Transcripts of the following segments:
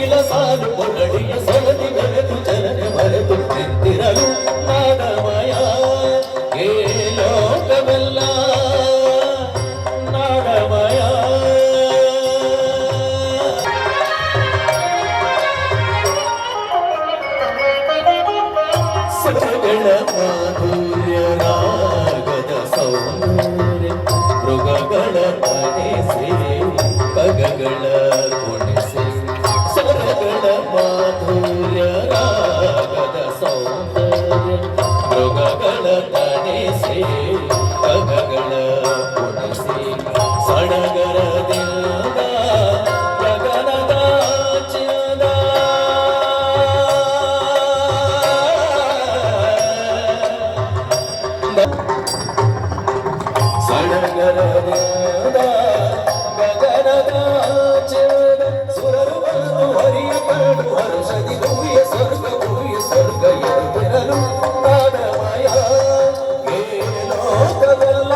ಕೋಗಿಲ ಸಾಲು ಕೊರಡಿಯ ಸರದಿ ಬೆರೆತು ಚಲನೆ ಮರೆತು ನಿಂತಿರಲು ನಾದಮಯ ಏ ಲೋಕವೆಲ್ಲ ನಾದಮಯ ಸರಗಳ ಮಾಧುರ್ಯ ರಾಗದ ಸೌಂದರ್ಯ ಮೃಗಗಳ ತನಿಸಿ ಕಗಗಳ ಕುಣಿಸಿ ಸ್ವರಗಳ ಮಾಧುರ್ಯ ರಾಗದ ಸೌಂದರ್ಯ ಮೃಗಗಳ ತನಿಸಿ ಕಗಗಳ ಕುಣಿಸಿ ಸಡಗರದಿಂದ ಗಗನದ ಚಿರದ ಸಡಗರದಿಂದ ಗಗನದ ಚಿರದ ಸುರರು ಬಂದು ಹರಿಯ ಕಂಡು ಹರ್ಷದಿ ಭೂಯ ಸ್ವರ್ಗ ಎದುರಿರಲು ನಾದಮಯ ಏ ಲೋಕವೆಲ್ಲ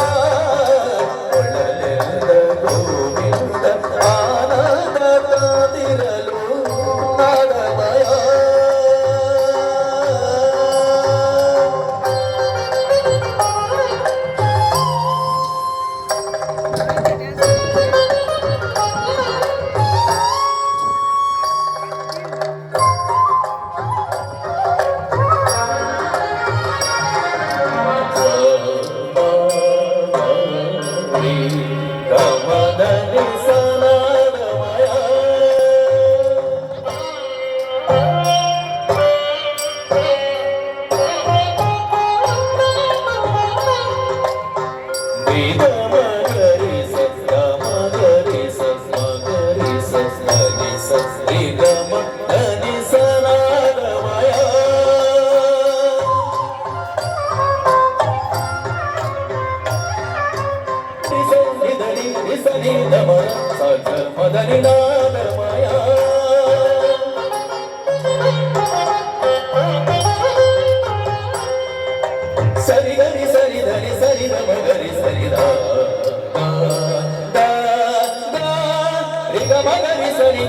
ಒಳಲೆಂದ ಗೋವಿಂದ ಆನಂದ ಕಾದಿರಲು ನಾದಮಯ ಗಮನದಿ ಸನಾದಮಯ ನಿಗಮಗರಿ ಸಗಮಗರಿ ಸಗಮಗರಿ ಸಗನಿ ಸಗಮ ಧನಿ ಸನಾದಮಯ ಸನಿ ನಮ ಸಗ ಮದನಿ ನಾದಮಯ ಸರಿ ಗರಿ ಸರಿ ಧನಿ ಸರಿ ನಮ ಗರಿ ಸರಿ ದ ರಿ ಗ ಮ ಗರಿ ಸರಿ